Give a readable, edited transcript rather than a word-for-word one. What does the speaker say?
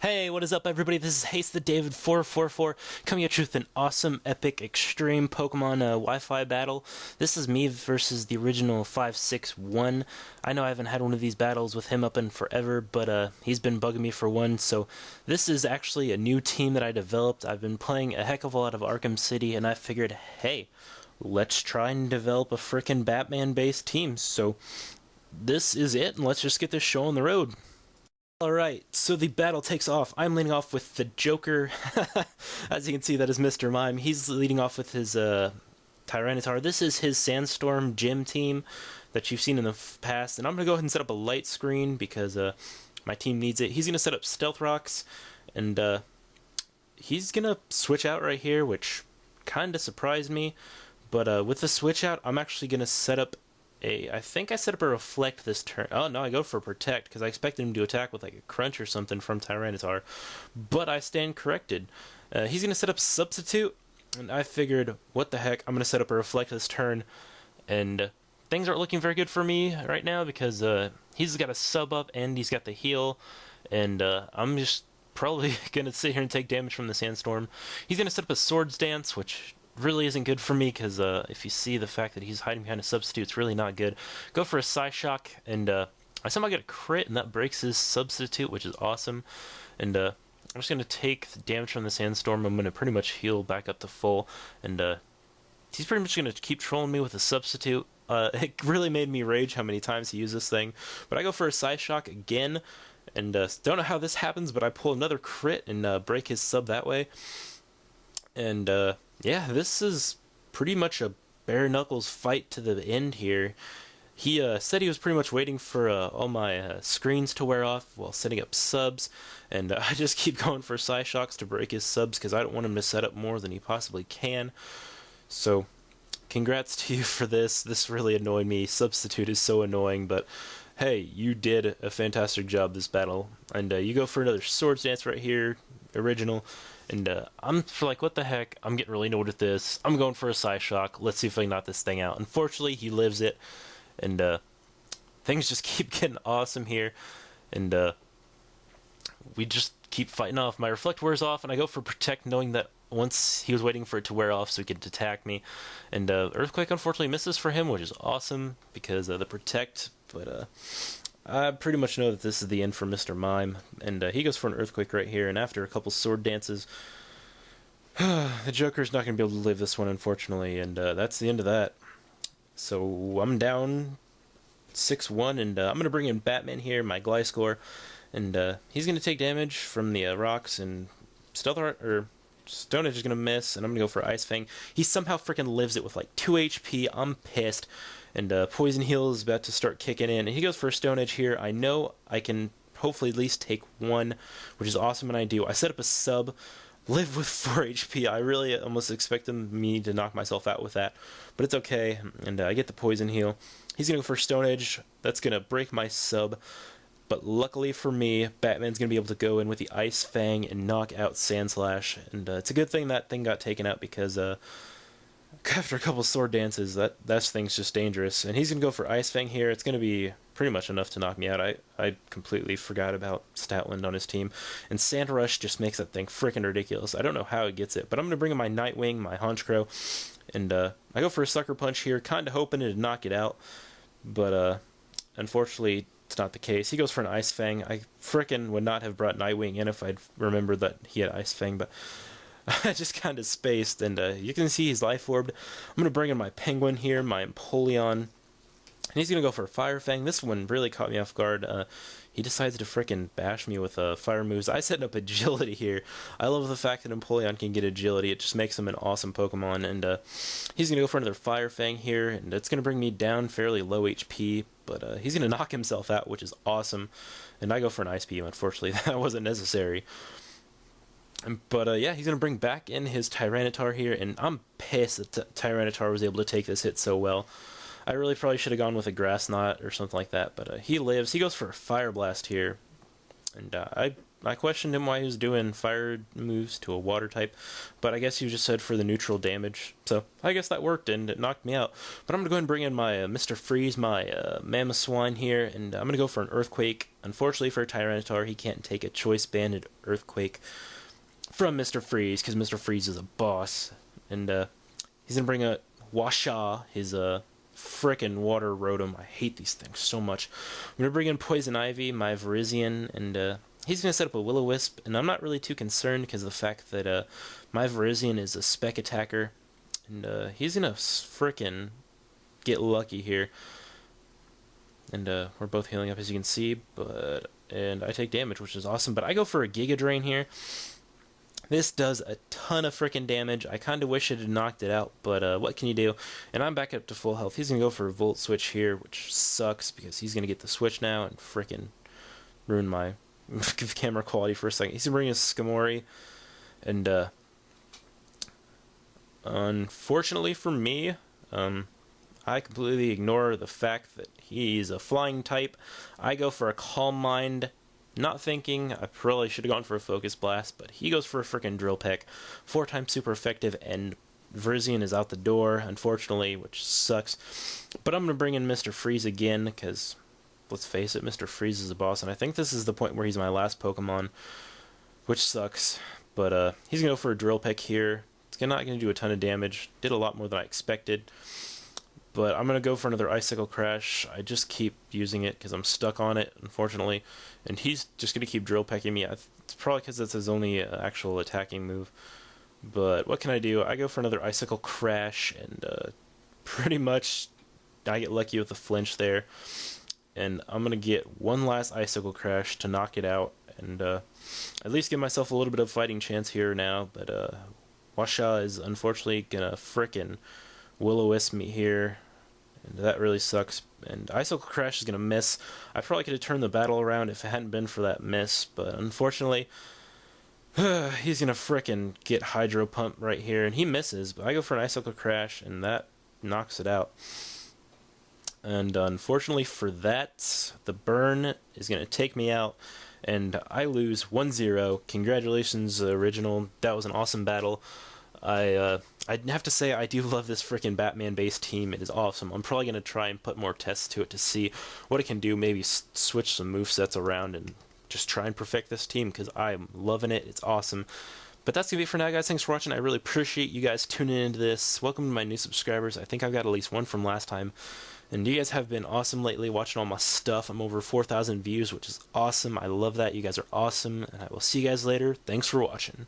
Hey, what is up, everybody? This is HastetheDavid444 coming at you with an awesome, epic, extreme Pokemon Wi-Fi battle. This is me versus the original 561. I know I haven't had one of these battles with him up in forever, but he's been bugging me for one. So this is actually a new team that I developed. I've been playing a heck of a lot of Arkham City, and I figured, hey, let's try and develop a frickin' Batman-based team. So this is it, and let's just get this show on the road. Alright, so the battle takes off. I'm leading off with the Joker. As you can see, that is Mr. Mime. He's leading off with his Tyranitar. This is his Sandstorm gym team that you've seen in the past. And I'm going to go ahead and set up a light screen because my team needs it. He's going to set up Stealth Rocks. And he's going to switch out right here, which kind of surprised me. But with the switch out, I'm actually going to set up I think I set up a Reflect this turn. Oh, no, I go for Protect, because I expected him to attack with like a Crunch or something from Tyranitar. But I stand corrected. He's going to set up Substitute, and I figured, what the heck, I'm going to set up a Reflect this turn. And things aren't looking very good for me right now, because he's got a Sub up, and he's got the heal. And I'm just probably going to sit here and take damage from the Sandstorm. He's going to set up a Swords Dance, which really isn't good for me, because if you see the fact that he's hiding behind a Substitute, it's really not good. Go for a Psyshock, and I somehow get a crit, and that breaks his Substitute, which is awesome. And I'm just going to take the damage from the Sandstorm. I'm going to pretty much heal back up to full, and he's pretty much going to keep trolling me with a Substitute. It really made me rage how many times he used this thing. But I go for a Psyshock again, and don't know how this happens, but I pull another crit and break his Sub that way. And yeah, this is pretty much a bare knuckles fight to the end here. He said he was pretty much waiting for all my screens to wear off while setting up subs, and I just keep going for Psyshocks to break his subs because I don't want him to set up more than he possibly can. So, congrats to you for this. This really annoyed me. Substitute is so annoying, but hey, you did a fantastic job this battle. And you go for another Swords Dance right here, original. And I'm for like, what the heck? I'm getting really annoyed with this. I'm going for a Psyshock. Let's see if I can knock this thing out. Unfortunately, he lives it. And things just keep getting awesome here. And we just keep fighting off. My Reflect wears off, and I go for Protect, knowing that once he was waiting for it to wear off so he could attack me. And Earthquake unfortunately misses for him, which is awesome because of the Protect. But I pretty much know that this is the end for Mr. Mime, and he goes for an Earthquake right here, and after a couple Sword Dances, the Joker's not going to be able to live this one, unfortunately, and that's the end of that. So I'm down 6-1, and I'm going to bring in Batman here, my Gliscor, and he's going to take damage from the rocks, and Stone Edge is going to miss, and I'm going to go for Ice Fang. He somehow freaking lives it with like 2 HP. I'm pissed. And Poison Heal is about to start kicking in. And he goes for a Stone Edge here. I know I can hopefully at least take one, which is awesome, and I do. I set up a Sub, live with 4 HP. I really almost expected me to knock myself out with that. But it's okay, and I get the Poison Heal. He's going to go for Stone Edge. That's going to break my Sub. But luckily for me, Batman's going to be able to go in with the Ice Fang and knock out Sandslash. And it's a good thing that thing got taken out because after a couple Sword Dances, that thing's just dangerous. And he's going to go for Ice Fang here. It's going to be pretty much enough to knock me out. I completely forgot about Statland on his team. And Sand Rush just makes that thing freaking ridiculous. I don't know how it gets it. But I'm going to bring in my Nightwing, my Honchkrow. And I go for a Sucker Punch here, kind of hoping to knock it out. But unfortunately, it's not the case. He goes for an Ice Fang. I frickin' would not have brought Nightwing in if I'd remembered that he had Ice Fang, but I just kind of spaced, and you can see he's Life Orbed. I'm going to bring in my Penguin here, my Empoleon, and he's going to go for a Fire Fang. This one really caught me off guard. He decides to frickin' bash me with fire moves. I set up Agility here. I love the fact that Empoleon can get Agility. It just makes him an awesome Pokemon, and he's going to go for another Fire Fang here, and it's going to bring me down fairly low HP, but he's going to knock himself out, which is awesome, and I go for an Ice Beam. Unfortunately, that wasn't necessary. But yeah, he's going to bring back in his Tyranitar here, and I'm pissed that Tyranitar was able to take this hit so well. I really probably should have gone with a Grass Knot or something like that, but he lives. He goes for a Fire Blast here, And I questioned him why he was doing fire moves to a water type, but I guess he just said for the neutral damage. So I guess that worked, and it knocked me out. But I'm going to go ahead and bring in my Mr. Freeze, my Mamoswine here, and I'm going to go for an Earthquake. Unfortunately for Tyranitar, he can't take a Choice Banded Earthquake from Mr. Freeze, because Mr. Freeze is a boss. And he's going to bring a Washa, his frickin' water Rotom. I hate these things so much. I'm going to bring in Poison Ivy, my Virizion, and he's going to set up a Will-O-Wisp, and I'm not really too concerned because of the fact that my Virizion is a spec attacker, and he's going to frickin' get lucky here. And we're both healing up, as you can see, and I take damage, which is awesome. But I go for a Giga Drain here. This does a ton of freaking damage. I kind of wish it had knocked it out, but what can you do? And I'm back up to full health. He's going to go for a Volt Switch here, which sucks because he's going to get the Switch now and freaking ruin my camera quality for a second. He's going to bring a Skamori, and unfortunately for me, I completely ignore the fact that he's a flying type. I go for a Calm Mind, not thinking. I probably should have gone for a Focus Blast, but he goes for a freaking Drill Peck. 4 times super effective, and Virizion is out the door, unfortunately, which sucks. But I'm going to bring in Mr. Freeze again, because, let's face it, Mr. Freeze is a boss, and I think this is the point where he's my last Pokemon, which sucks. But he's going to go for a Drill Peck here. It's not going to do a ton of damage. Did a lot more than I expected. But I'm going to go for another Icicle Crash. I just keep using it because I'm stuck on it, unfortunately. And he's just going to keep Drill Pecking me. It's probably because that's his only actual attacking move. But what can I do? I go for another Icicle Crash, and pretty much I get lucky with the flinch there. And I'm going to get one last Icicle Crash to knock it out. And at least give myself a little bit of fighting chance here now. But Washa is unfortunately going to frickin' Will-O-Wisp me here, and that really sucks. And Icicle Crash is going to miss. I probably could have turned the battle around if it hadn't been for that miss, but unfortunately, he's going to frickin' get Hydro Pump right here, and he misses, but I go for an Icicle Crash, and that knocks it out. And unfortunately for that, the burn is going to take me out, and I lose 1-0. Congratulations, Original. That was an awesome battle. I'd have to say I do love this freaking Batman-based team. It is awesome. I'm probably going to try and put more tests to it to see what it can do. Maybe switch some movesets around and just try and perfect this team because I'm loving it. It's awesome. But that's going to be it for now, guys. Thanks for watching. I really appreciate you guys tuning into this. Welcome to my new subscribers. I think I've got at least one from last time. And you guys have been awesome lately watching all my stuff. I'm over 4,000 views, which is awesome. I love that. You guys are awesome. And I will see you guys later. Thanks for watching.